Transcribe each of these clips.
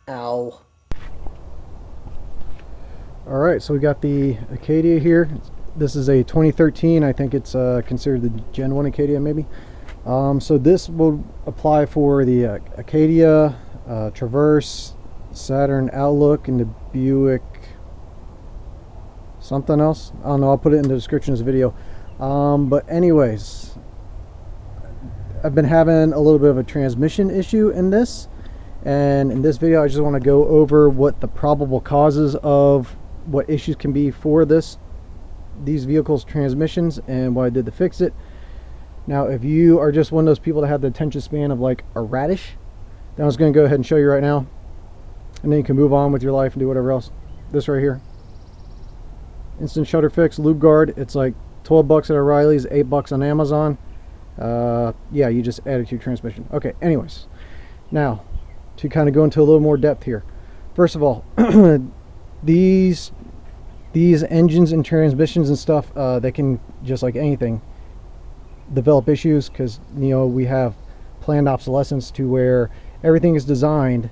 Ow. Alright, so we got the Acadia here. This is a 2013. I think it's considered the Gen 1 Acadia maybe. So this will apply for the Acadia, Traverse, Saturn Outlook, and the Buick something else. I don't know, I'll put it in the description of this video. But anyways, I've been having a little bit of a transmission issue in this. And in this video I just want to go over what the probable causes of what issues can be for these vehicles' transmissions and what I did to fix it. Now if you are just one of those people that have the attention span of like a radish, then I was going to go ahead and show you right now, and then you can move on with your life and do whatever else. This right here, instant shutter fix lube guard. It's like 12 bucks at O'Reilly's, 8 bucks on Amazon. Yeah, you just add it to your transmission. Okay, anyways, now to kind of go into a little more depth here. First of all, these engines and transmissions and stuff, they can, just like anything, develop issues because, you know, we have planned obsolescence to where everything is designed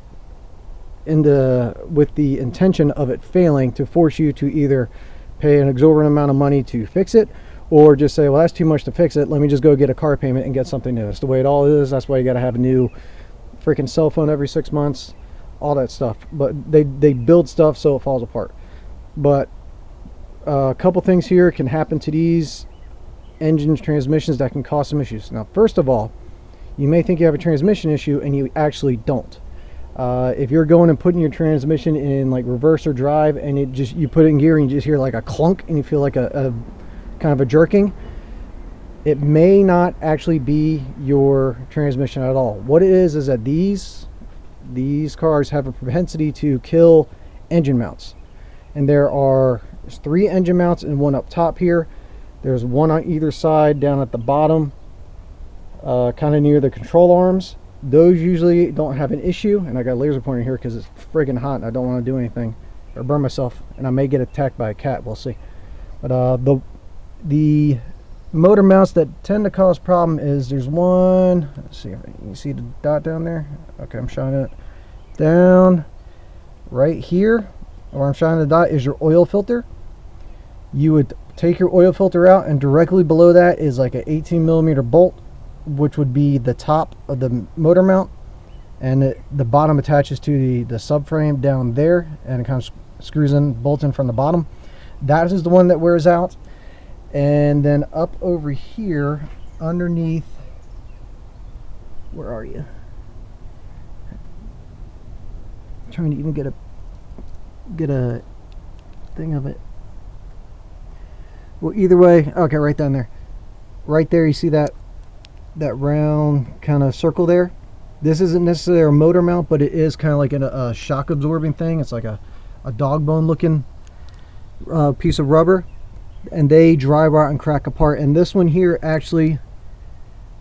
with the intention of it failing to force you to either pay an exorbitant amount of money to fix it, or just say, well, that's too much to fix it, let me just go get a car payment and get something new. That's the way it all is. That's why you got to have a new freaking cell phone every 6 months, all that stuff. But they build stuff so it falls apart. But a couple things here can happen to these engines, transmissions, that can cause some issues. Now, first of all, you may think you have a transmission issue and you actually don't. If you're going and putting your transmission in like reverse or drive, and you put it in gear and you just hear like a clunk and you feel like a kind of a jerking, it may not actually be your transmission at all. What it is that these cars have a propensity to kill engine mounts. And there's 3 engine mounts and one up top here. There's one on either side down at the bottom, kind of near the control arms. Those usually don't have an issue. And I got a laser pointer here because it's friggin' hot and I don't want to do anything or burn myself, and I may get attacked by a cat. We'll see. But the motor mounts that tend to cause problem is there's one. Let's see if you see the dot down there. Okay, I'm shining it down right here. Where I'm shining the dot is your oil filter. You would take your oil filter out, and directly below that is like an 18mm bolt, which would be the top of the motor mount, and the bottom attaches to the subframe down there, and it kind of screws in, bolts in from the bottom. That is the one that wears out. And then up over here underneath, where are you? I'm trying to even get a thing of it. Well, either way, okay, right down there. Right there, you see that round kind of circle there? This isn't necessarily a motor mount, but it is kind of like a shock absorbing thing. It's like a dog bone looking piece of rubber. And they dry rot and crack apart. And this one here actually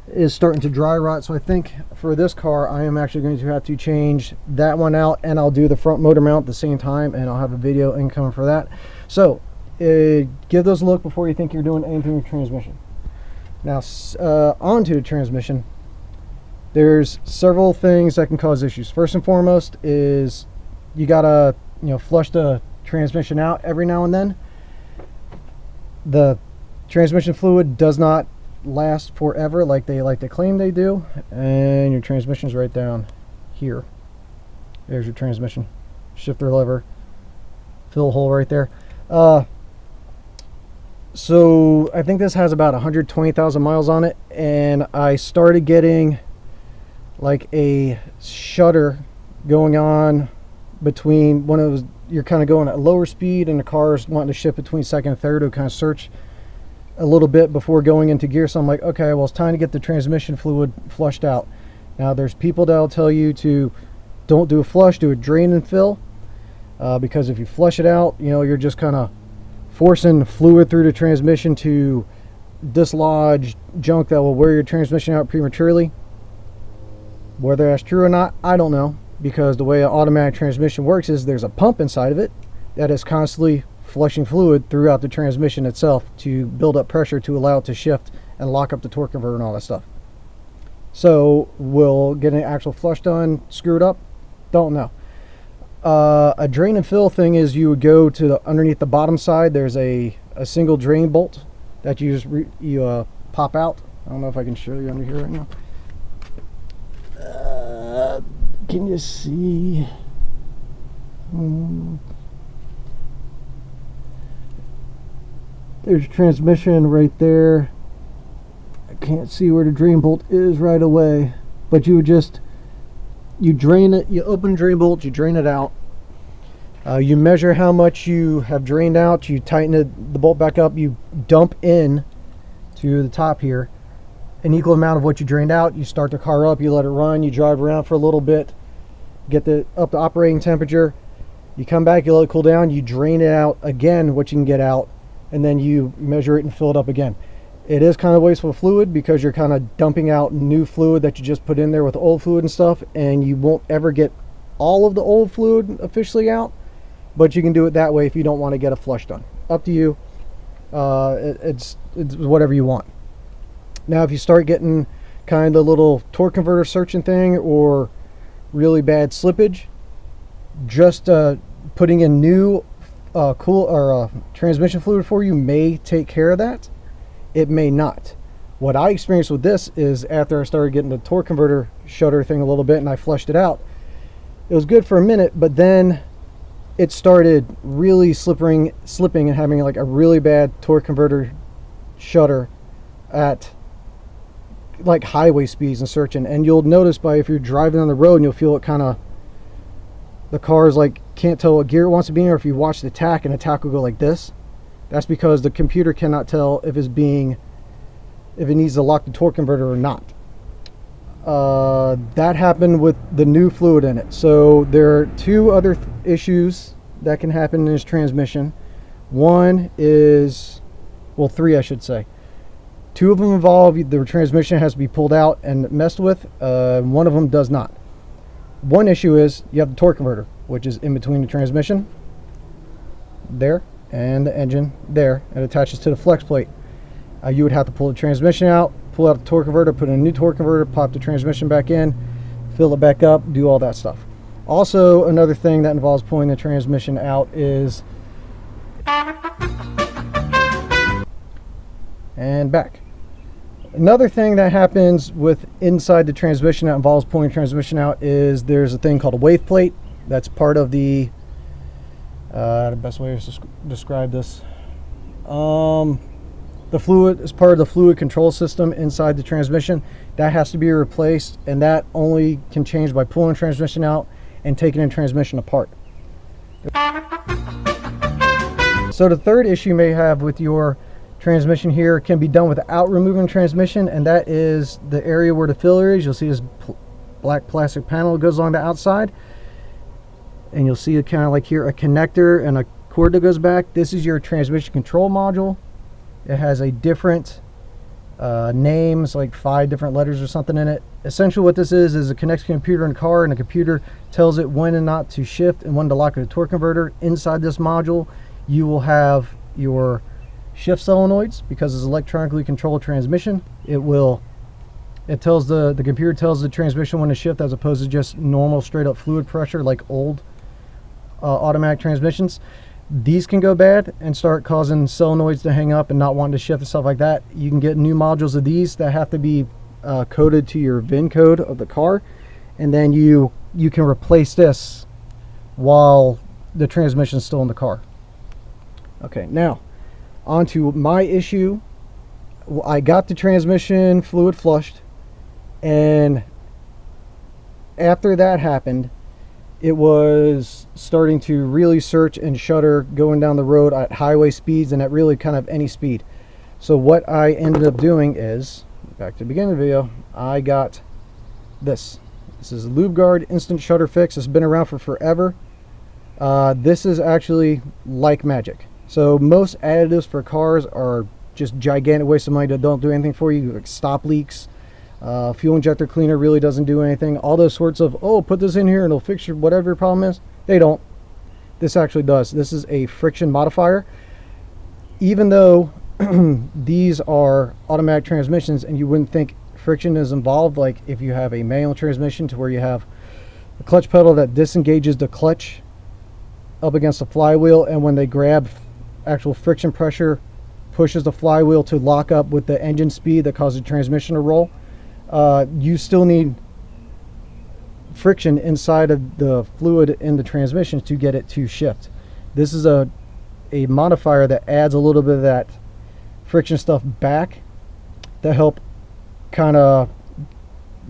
is starting to dry rot. So I think for this car, I am actually going to have to change that one out, and I'll do the front motor mount at the same time, and I'll have a video incoming for that. So give those a look before you think you're doing anything with transmission. Now onto the transmission. There's several things that can cause issues. First and foremost is you gotta flush the transmission out every now and then. The transmission fluid does not last forever like they like to claim they do, and your transmission's right down here. There's your transmission shifter lever, fill hole right there. So I think this has about 120,000 miles on it, and I started getting like a shudder going on between when it was, you're kind of going at lower speed and the car's wanting to shift between second and third to kind of search a little bit before going into gear. So I'm like, okay, well, it's time to get the transmission fluid flushed out. Now there's people that'll tell you to don't do a flush, do a drain and fill, because if you flush it out, you're just kind of forcing fluid through the transmission to dislodge junk that will wear your transmission out prematurely. Whether that's true or not, I don't know, because the way an automatic transmission works is there's a pump inside of it that is constantly flushing fluid throughout the transmission itself to build up pressure to allow it to shift and lock up the torque converter and all that stuff. So will getting an actual flush done screw it up? Don't know. A drain and fill thing is you would go to underneath the bottom side. There's a single drain bolt that you just pop out. I don't know if I can show you under here right now. Can you see? There's transmission right there. I can't see where the drain bolt is right away, but you drain it, you open the drain bolt, you drain it out. You measure how much you have drained out, you tighten the bolt back up, you dump in to the top here an equal amount of what you drained out. You start the car up, you let it run, you drive around for a little bit, get up to operating temperature, you come back, you let it cool down, you drain it out again what you can get out, and then you measure it and fill it up again. It is kind of wasteful fluid because you're kind of dumping out new fluid that you just put in there with old fluid and stuff, and you won't ever get all of the old fluid officially out, but you can do it that way if you don't want to get a flush done. Up to you. It's whatever you want. Now if you start getting kind of little torque converter searching thing or really bad slippage, just putting in new transmission fluid for you may take care of that. It may not. What I experienced with this is after I started getting the torque converter shutter thing a little bit and I flushed it out, it was good for a minute, but then it started really slipping and having like a really bad torque converter shutter at like highway speeds and searching. And you'll notice if you're driving on the road and you'll feel it kind of, the car is like, can't tell what gear it wants to be in, or if you watch the tach and the tach will go like this. That's because the computer cannot tell if it needs to lock the torque converter or not. That happened with the new fluid in it. So there are two other issues that can happen in this transmission. One is, well, three I should say. Two of them involve the transmission has to be pulled out and messed with. One of them does not. One issue is you have the torque converter, which is in between the transmission there and the engine there. It attaches to the flex plate. You would have to pull the transmission out, pull out the torque converter, put in a new torque converter, pop the transmission back in, fill it back up, do all that stuff. Also, another thing that involves pulling the transmission out is and back. Another thing that happens with inside the transmission that involves pulling transmission out is there's a thing called a wave plate. That's part of the best way to describe this. The fluid is part of the fluid control system inside the transmission. That has to be replaced, and that only can change by pulling the transmission out and taking the transmission apart. So the third issue you may have with your transmission here can be done without removing transmission, and that is the area where the filler is. You'll see this black plastic panel that goes along the outside, and you'll see kind of like here a connector and a cord that goes back. This is your transmission control module. It has a different names, like 5 different letters or something in it. Essentially what this is it connects to a computer in the car, and the computer tells it when and not to shift and when to lock the torque converter. Inside this module you will have your shift solenoids, because it's electronically controlled transmission. The computer tells the transmission when to shift, as opposed to just normal straight up fluid pressure like old automatic transmissions. These can go bad and start causing solenoids to hang up and not wanting to shift and stuff like that. You can get new modules of these that have to be coded to your VIN code of the car, and then you can replace this while the transmission is still in the car. Okay, now on to my issue. I got the transmission fluid flushed, and after that happened, it was starting to really search and shudder going down the road at highway speeds and at really kind of any speed. So what I ended up doing is, back to the beginning of the video, I got this. This is a LubeGuard Instant Shutter Fix. It's been around for forever. This is actually like magic. So most additives for cars are just gigantic waste of money that don't do anything for you, like stop leaks. Fuel injector cleaner really doesn't do anything. All those sorts of, oh, put this in here and it'll fix your whatever your problem is. They don't. This actually does. This is a friction modifier. Even though these are automatic transmissions and you wouldn't think friction is involved, like if you have a manual transmission to where you have a clutch pedal that disengages the clutch up against the flywheel, and when they grab, actual friction pressure pushes the flywheel to lock up with the engine speed that causes the transmission to roll. You still need friction inside of the fluid in the transmission to get it to shift. This is a modifier that adds a little bit of that friction stuff back to help kind of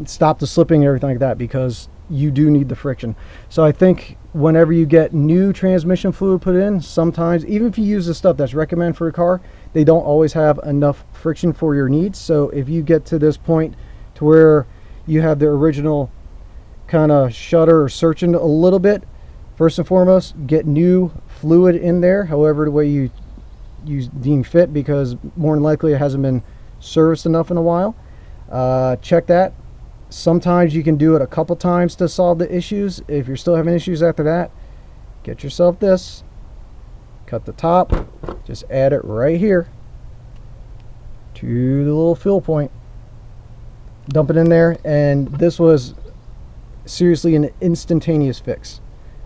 stop the slipping and everything like that, because you do need the friction. So I think whenever you get new transmission fluid put in, sometimes even if you use the stuff that's recommended for a car, they don't always have enough friction for your needs. So if you get to this point to where you have the original kind of shudder or searching a little bit, first and foremost, get new fluid in there, however the way you deem fit, because more than likely it hasn't been serviced enough in a while. Check that. Sometimes you can do it a couple times to solve the issues. If you're still having issues after that, get yourself this, cut the top, just add it right here to the little fill point, dump it in there, and this was seriously an instantaneous fix.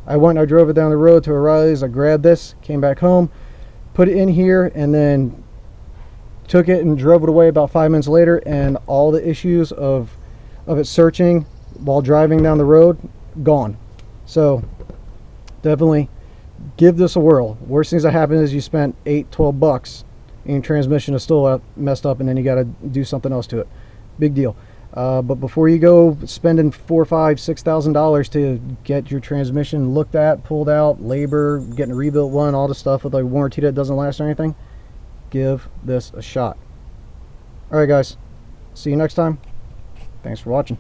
I went and I drove it down the road to O'Reilly's, I grabbed this, came back home, put it in here, and then took it and drove it away about 5 minutes later, and all the issues of it searching while driving down the road, gone. So definitely give this a whirl. Worst things that happen is you spent $8-12 and your transmission is still messed up, and then you got to do something else to it. Big deal. But before you go spending $4,000, $5,000, $6,000 to get your transmission looked at, pulled out, labor, getting a rebuilt one, all the stuff with a warranty that doesn't last or anything, give this a shot. Alright guys, see you next time. Thanks for watching.